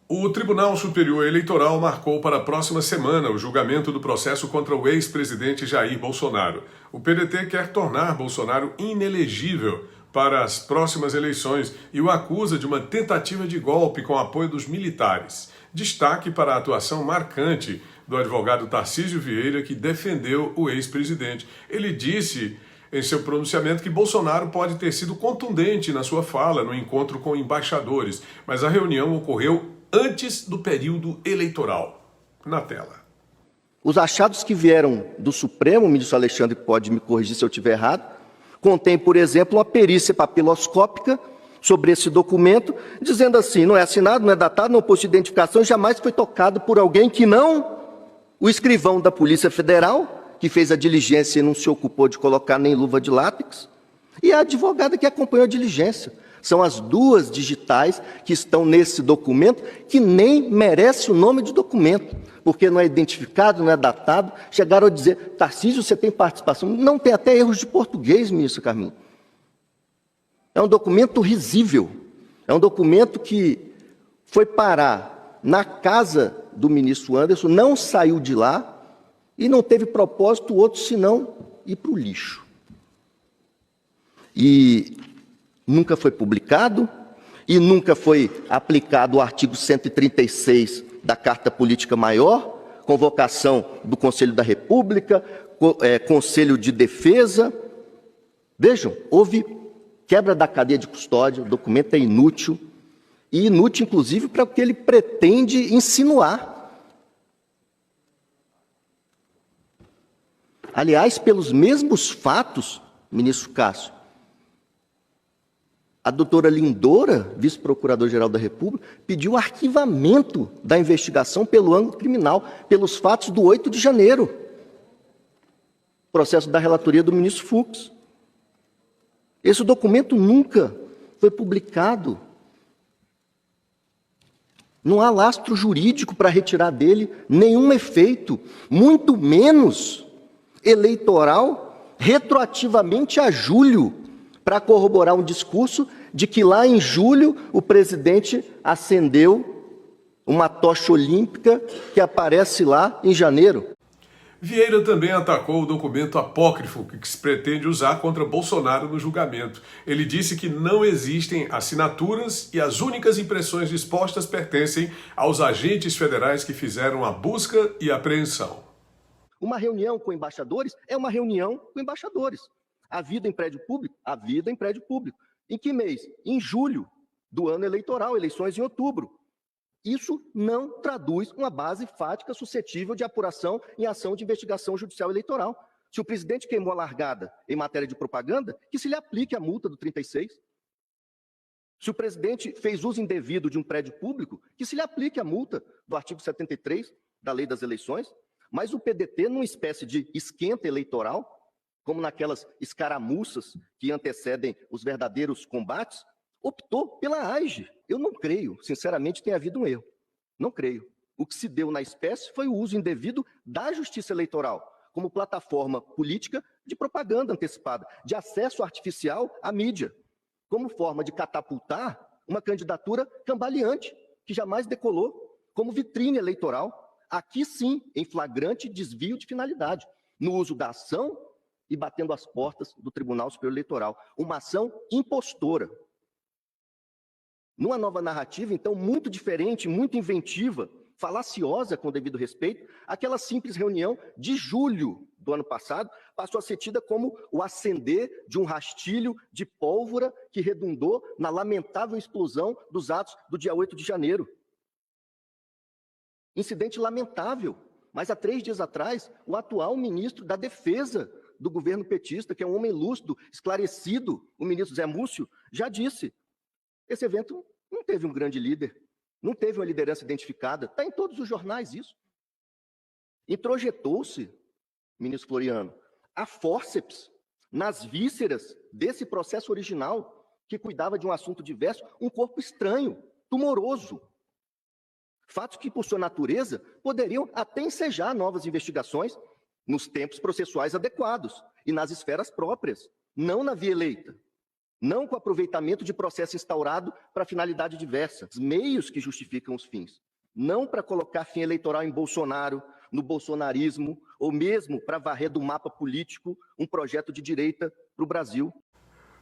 O Tribunal Superior Eleitoral marcou para a próxima semana o julgamento do processo contra o ex-presidente Jair Bolsonaro. O PDT quer tornar Bolsonaro inelegível para as próximas eleições e o acusa de uma tentativa de golpe com apoio dos militares. Destaque para a atuação marcante do advogado Tarcísio Vieira, que defendeu o ex-presidente. Ele disse em seu pronunciamento que Bolsonaro pode ter sido contundente na sua fala no encontro com embaixadores, mas a reunião ocorreu antes do período eleitoral. Na tela. Os achados que vieram do Supremo, o ministro Alexandre pode me corrigir se eu estiver errado, contém, por exemplo, uma perícia papiloscópica sobre esse documento, dizendo assim, não é assinado, não é datado, não possui identificação, jamais foi tocado por alguém que não o escrivão da Polícia Federal, que fez a diligência e não se ocupou de colocar nem luva de látex, e a advogada que acompanhou a diligência. São as duas digitais que estão nesse documento, que nem merece o nome de documento, porque não é identificado, não é datado. Chegaram a dizer, Tarcísio, você tem participação? Não, tem até erros de português, ministro Carminho. É um documento risível. É um documento que foi parar na casa do ministro Anderson, não saiu de lá e não teve propósito outro senão ir para o lixo. E nunca foi publicado e nunca foi aplicado o artigo 136 da Carta Política Maior, convocação do Conselho da República, Conselho de Defesa. Vejam, houve quebra da cadeia de custódia, o documento é inútil, e inútil, inclusive, para o que ele pretende insinuar. Aliás, pelos mesmos fatos, ministro Cássio, a doutora Lindora, vice-procuradora-geral da República, pediu arquivamento da investigação pelo ângulo criminal, pelos fatos do 8 de janeiro. Processo da relatoria do ministro Fux. Esse documento nunca foi publicado. Não há lastro jurídico para retirar dele nenhum efeito, muito menos eleitoral, retroativamente a julho, para corroborar um discurso de que lá em julho o presidente acendeu uma tocha olímpica que aparece lá em janeiro. Vieira também atacou o documento apócrifo que se pretende usar contra Bolsonaro no julgamento. Ele disse que não existem assinaturas e as únicas impressões dispostas pertencem aos agentes federais que fizeram a busca e apreensão. Uma reunião com embaixadores é uma reunião com embaixadores. A vida em prédio público? A vida em prédio público. Em que mês? Em julho do ano eleitoral, eleições em outubro. Isso não traduz uma base fática suscetível de apuração em ação de investigação judicial eleitoral. Se o presidente queimou a largada em matéria de propaganda, que se lhe aplique a multa do 36. Se o presidente fez uso indevido de um prédio público, que se lhe aplique a multa do artigo 73 da Lei das Eleições. Mas o PDT, numa espécie de esquenta eleitoral, como naquelas escaramuças que antecedem os verdadeiros combates, optou pela AIGE. Eu não creio, sinceramente, tenha havido um erro. Não creio. O que se deu na espécie foi o uso indevido da Justiça Eleitoral como plataforma política de propaganda antecipada, de acesso artificial à mídia, como forma de catapultar uma candidatura cambaleante, que jamais decolou, como vitrine eleitoral, aqui sim, em flagrante desvio de finalidade, no uso da ação e batendo as portas do Tribunal Superior Eleitoral. Uma ação impostora. Numa nova narrativa, então, muito diferente, muito inventiva, falaciosa, com devido respeito, aquela simples reunião de julho do ano passado passou a ser tida como o acender de um rastilho de pólvora que redundou na lamentável explosão dos atos do dia 8 de janeiro. Incidente lamentável, mas há 3 dias atrás, o atual ministro da Defesa do governo petista, que é um homem lúcido, esclarecido, o ministro Zé Múcio, já disse, esse evento não teve um grande líder, não teve uma liderança identificada, está em todos os jornais isso. Introjetou-se, ministro Floriano, a fórceps, nas vísceras desse processo original, que cuidava de um assunto diverso, um corpo estranho, tumoroso. Fatos que, por sua natureza, poderiam até ensejar novas investigações nos tempos processuais adequados e nas esferas próprias, não na via eleita. não com aproveitamento de processo instaurado para finalidade diversa, os meios que justificam os fins, não para colocar fim eleitoral em Bolsonaro, no bolsonarismo, ou mesmo para varrer do mapa político um projeto de direita para o Brasil.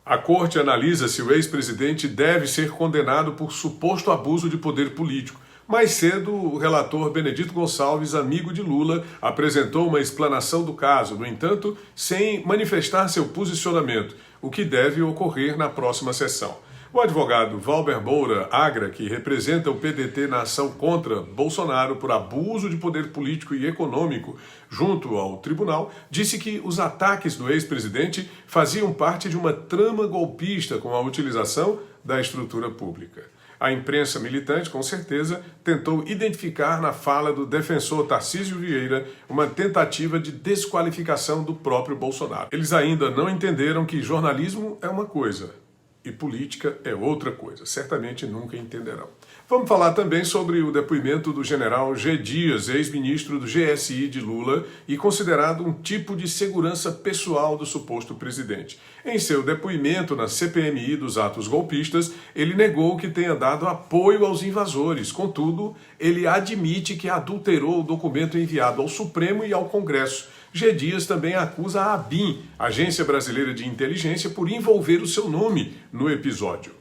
A Corte analisa se o ex-presidente deve ser condenado por suposto abuso de poder político. Mais cedo, o relator Benedito Gonçalves, amigo de Lula, apresentou uma explanação do caso, no entanto, sem manifestar seu posicionamento, o que deve ocorrer na próxima sessão. O advogado Valber Moura Agra, que representa o PDT na ação contra Bolsonaro por abuso de poder político e econômico junto ao tribunal, disse que os ataques do ex-presidente faziam parte de uma trama golpista com a utilização da estrutura pública. A imprensa militante, com certeza, tentou identificar na fala do defensor Tarcísio Vieira uma tentativa de desqualificação do próprio Bolsonaro. Eles ainda não entenderam que jornalismo é uma coisa e política é outra coisa. Certamente nunca entenderão. Vamos falar também sobre o depoimento do general G. Dias, ex-ministro do GSI de Lula e considerado um tipo de segurança pessoal do suposto presidente. Em seu depoimento na CPMI dos atos golpistas, ele negou que tenha dado apoio aos invasores. Contudo, ele admite que adulterou o documento enviado ao Supremo e ao Congresso. G. Dias também acusa a ABIN, Agência Brasileira de Inteligência, por envolver o seu nome no episódio.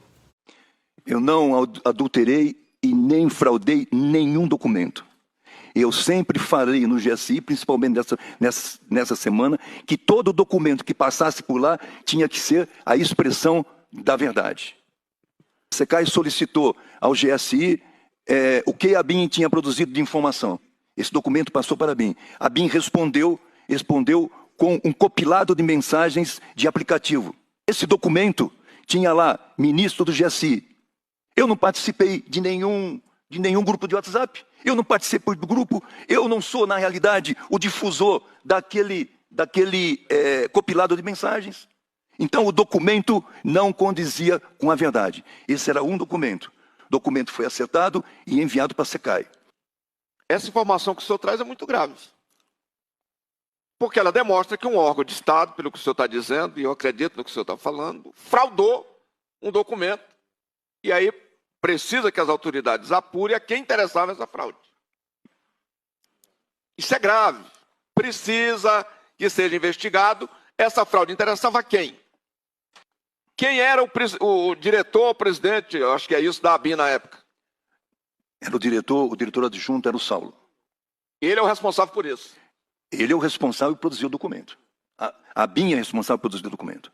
Eu não adulterei e nem fraudei nenhum documento. Eu sempre falei no GSI, principalmente nessa semana, que todo documento que passasse por lá tinha que ser a expressão da verdade. A SECAI solicitou ao GSI o que a ABIN tinha produzido de informação. Esse documento passou para a ABIN. A ABIN respondeu com um compilado de mensagens de aplicativo. Esse documento tinha lá, ministro do GSI. Eu não participei de nenhum grupo de WhatsApp, eu não participei do grupo, eu não sou, na realidade, o difusor daquele compilado de mensagens. Então, o documento não condizia com a verdade. Esse era um documento. O documento foi acertado e enviado para a SECAI. Essa informação que o senhor traz é muito grave. Porque ela demonstra que um órgão de Estado, pelo que o senhor está dizendo, e eu acredito no que o senhor está falando, fraudou um documento. E aí precisa que as autoridades apurem a quem interessava essa fraude. Isso é grave. Precisa que seja investigado. Essa fraude interessava a quem? Quem era o diretor, o presidente, eu acho que é isso, da ABIN na época? Era o diretor adjunto era o Saulo. Ele é o responsável por isso. Ele é o responsável por produzir o documento. A ABIN é responsável por produzir o documento.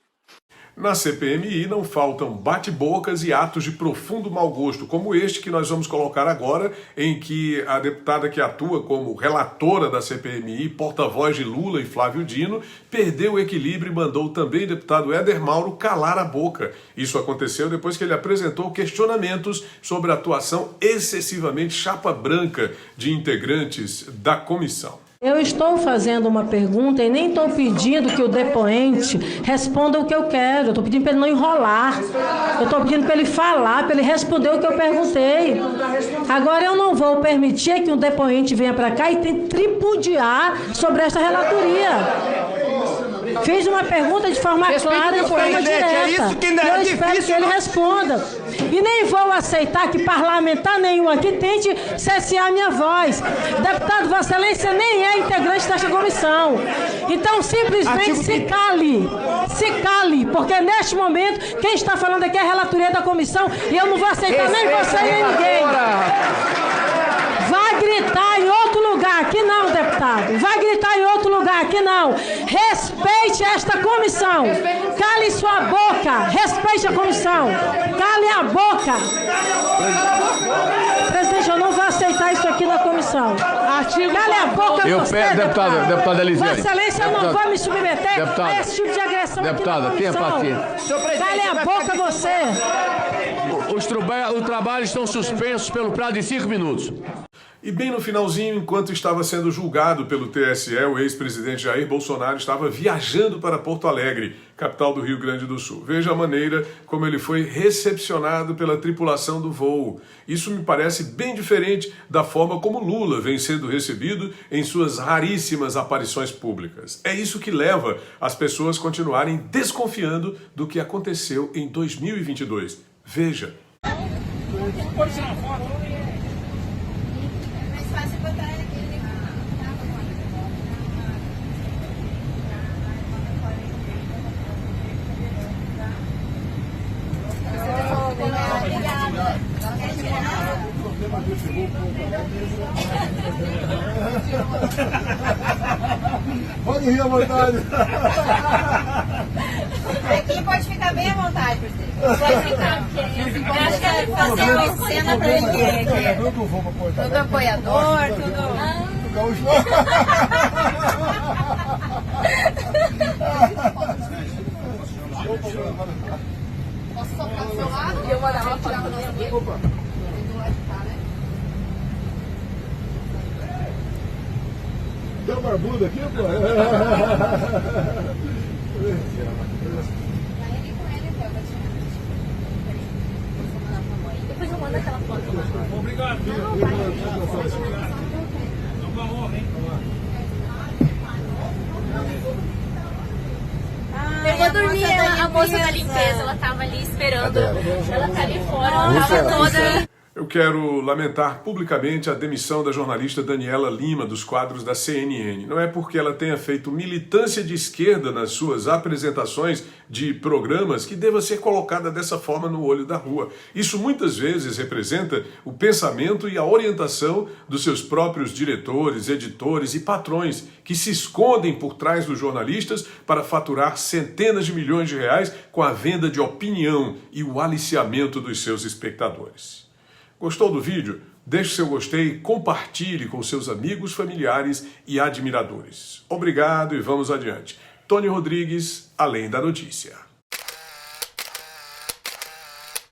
Na CPMI não faltam bate-bocas e atos de profundo mau gosto, como este que nós vamos colocar agora, em que a deputada que atua como relatora da CPMI, porta-voz de Lula e Flávio Dino, perdeu o equilíbrio e mandou também o deputado Éder Mauro calar a boca. Isso aconteceu depois que ele apresentou questionamentos sobre a atuação excessivamente chapa branca de integrantes da comissão. Eu estou fazendo uma pergunta e nem estou pedindo que o depoente responda o que eu quero. Eu estou pedindo para ele não enrolar. Eu estou pedindo para ele falar, para ele responder o que eu perguntei. Agora eu não vou permitir que um depoente venha para cá e tente tripudiar sobre esta relatoria. Fiz uma pergunta de forma clara, de forma direta. Eu espero que ele responda. E nem vou aceitar que parlamentar nenhum aqui tente cessear minha voz. Deputado Vossa Excelência nem é integrante desta comissão. Então, simplesmente se cale. Se cale, porque neste momento, quem está falando aqui é a relatoria da comissão e eu não vou aceitar nem você nem ninguém. Vai gritar em outro lugar, aqui não, deputado. Vai gritar em outro lugar, aqui não. Respeite esta comissão. Cale sua boca. Respeite a comissão. Cale a boca. Presidente, eu não vou aceitar isso aqui na comissão. Cale a boca você, deputada Elisiane. Vossa Excelência, eu não vou me submeter a esse tipo de agressão deputada, aqui na comissão. tenha paciência. Cale a boca você. Os trabalhos estão suspensos pelo prazo de 5 minutos. E bem no finalzinho, enquanto estava sendo julgado pelo TSE, o ex-presidente Jair Bolsonaro estava viajando para Porto Alegre, capital do Rio Grande do Sul. Veja a maneira como ele foi recepcionado pela tripulação do voo. Isso me parece bem diferente da forma como Lula vem sendo recebido em suas raríssimas aparições públicas. É isso que leva as pessoas a continuarem desconfiando do que aconteceu em 2022. Veja. Pode tirar uma foto? Pode rir à vontade. Aqui pode ficar bem à vontade, você. Pode ficar, porque eu acho que é fazer uma cena pra ninguém aqui. Tudo apoiador, tudo... Posso soprar do seu lado? Eu vou dar uma foto pra você. Opa. Tem uma barbuda aqui, pô? Depois eu mando aquela foto lá. Obrigado. É uma honra, hein? Eu vou dormir, a moça da limpeza, ela tava ali esperando. Ela tá ali fora, ela tava toda... Eu quero lamentar publicamente a demissão da jornalista Daniela Lima dos quadros da CNN. Não é porque ela tenha feito militância de esquerda nas suas apresentações de programas que deva ser colocada dessa forma no olho da rua. Isso muitas vezes representa o pensamento e a orientação dos seus próprios diretores, editores e patrões que se escondem por trás dos jornalistas para faturar centenas de milhões de reais com a venda de opinião e o aliciamento dos seus espectadores. Gostou do vídeo? Deixe seu gostei e compartilhe com seus amigos, familiares e admiradores. Obrigado e vamos adiante. Tony Rodrigues, Além da Notícia.